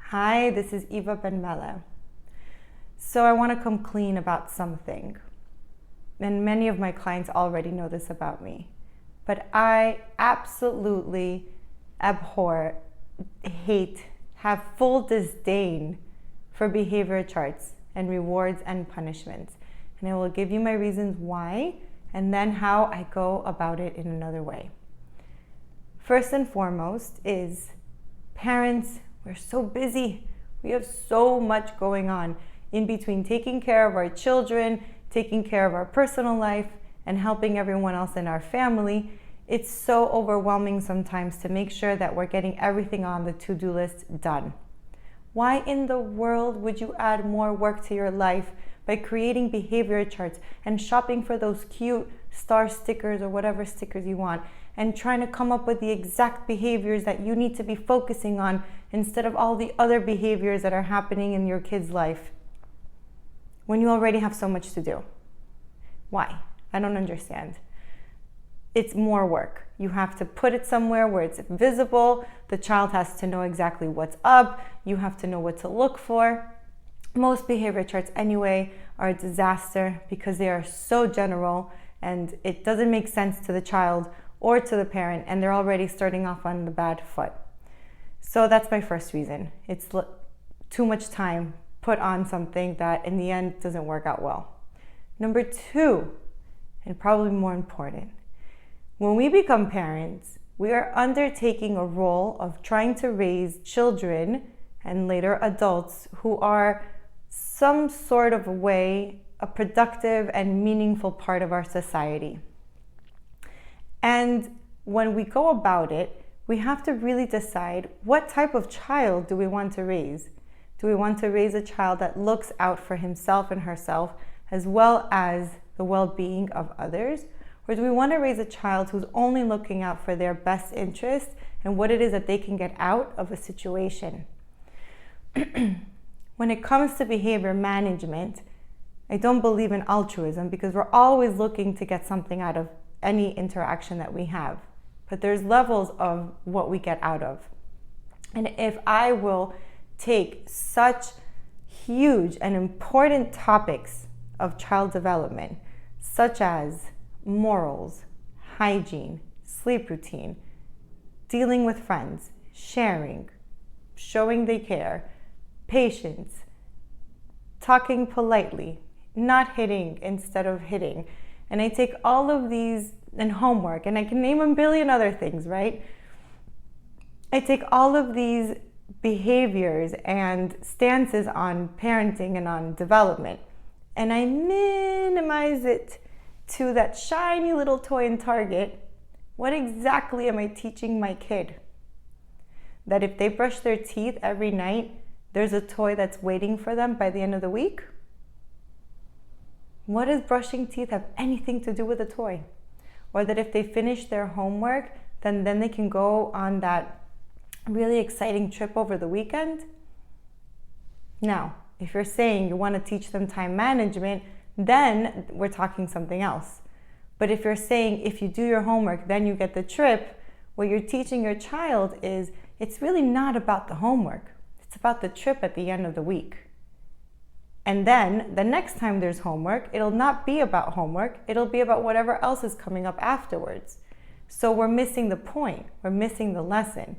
Hi, this is Eva Benmeleh. So I want to come clean about something. And many of my clients already know this about me. But I absolutely abhor, hate, have full disdain for behavior charts and rewards and punishments. And I will give you my reasons why and then how I go about it in another way. First and foremost is parents. We're so busy. We have so much going on in between taking care of our children, taking care of our personal life, and helping everyone else in our family. It's so overwhelming sometimes to make sure that we're getting everything on the to-do list done. Why in the world would you add more work to your life by creating behavior charts and shopping for those cute star stickers or whatever stickers you want and trying to come up with the exact behaviors that you need to be focusing on instead of all the other behaviors that are happening in your kid's life when you already have so much to do? Why? I don't understand. It's more work. You have to put it somewhere where it's visible. The child has to know exactly what's up. You have to know what to look for. Most behavior charts anyway are a disaster because they are so general and it doesn't make sense to the child or to the parent, and they're already starting off on the bad foot. So that's my first reason. It's too much time put on something that in the end doesn't work out well. Number two, and probably more important, when we become parents, we are undertaking a role of trying to raise children and later adults who are some sort of way a productive and meaningful part of our society. And when we go about it, we have to really decide what type of child do we want to raise. Do we want to raise a child that looks out for himself and herself as well as the well-being of others? Or do we want to raise a child who's only looking out for their best interest and what it is that they can get out of a situation? When it comes to behavior management, I don't believe in altruism because we're always looking to get something out of any interaction that we have. But there's levels of what we get out of. And if I will take such huge and important topics of child development, such as morals, hygiene, sleep routine, dealing with friends, sharing, showing they care, patience, talking politely, not hitting instead of hitting. And I take all of these, and homework, and I can name a billion other things, right? I take all of these behaviors and stances on parenting and on development, and I minimize it to that shiny little toy in Target. What exactly am I teaching my kid? That if they brush their teeth every night, there's a toy that's waiting for them by the end of the week? What does brushing teeth have anything to do with a toy? Or that if they finish their homework, then they can go on that really exciting trip over the weekend? Now, if you're saying you want to teach them time management, then we're talking something else. But if you're saying if you do your homework, then you get the trip, what you're teaching your child is it's really not about the homework. It's about the trip at the end of the week. And then the next time there's homework, it'll not be about homework. It'll be about whatever else is coming up afterwards. So we're missing the point. We're missing the lesson.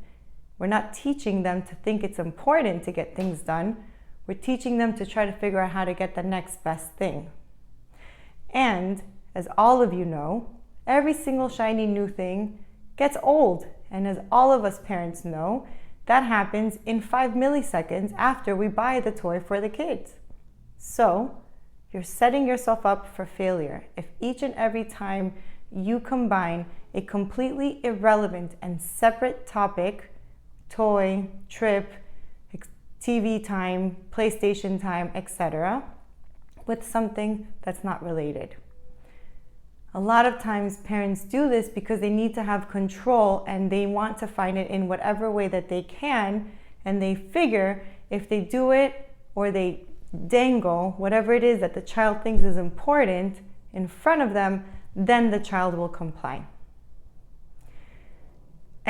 We're not teaching them to think it's important to get things done. We're teaching them to try to figure out how to get the next best thing. And as all of you know, every single shiny new thing gets old. And as all of us parents know, that happens in 5 milliseconds after we buy the toy for the kids. So you're setting yourself up for failure if each and every time you combine a completely irrelevant and separate topic, toy, trip, TV time, PlayStation time, etc., with something that's not related. A lot of times parents do this because they need to have control and they want to find it in whatever way that they can, and they figure if they do it or they dangle whatever it is that the child thinks is important in front of them, then the child will comply.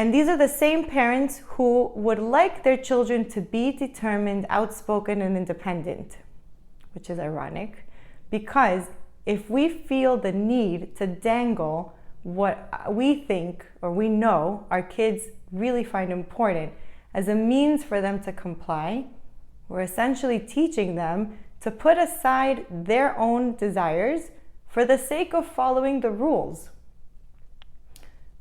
And these are the same parents who would like their children to be determined, outspoken, and independent, which is ironic, because if we feel the need to dangle what we think or we know our kids really find important as a means for them to comply, we're essentially teaching them to put aside their own desires for the sake of following the rules.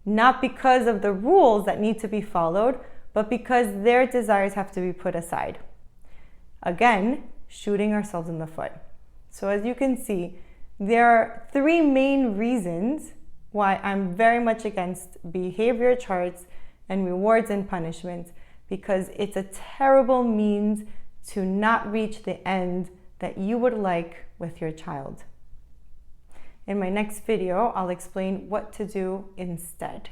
Not because of the rules that need to be followed, but because their desires have to be put aside. Again, shooting ourselves in the foot. So as you can see, there are three main reasons why I'm very much against behavior charts and rewards and punishments, because it's a terrible means to not reach the end that you would like with your child. In my next video, I'll explain what to do instead.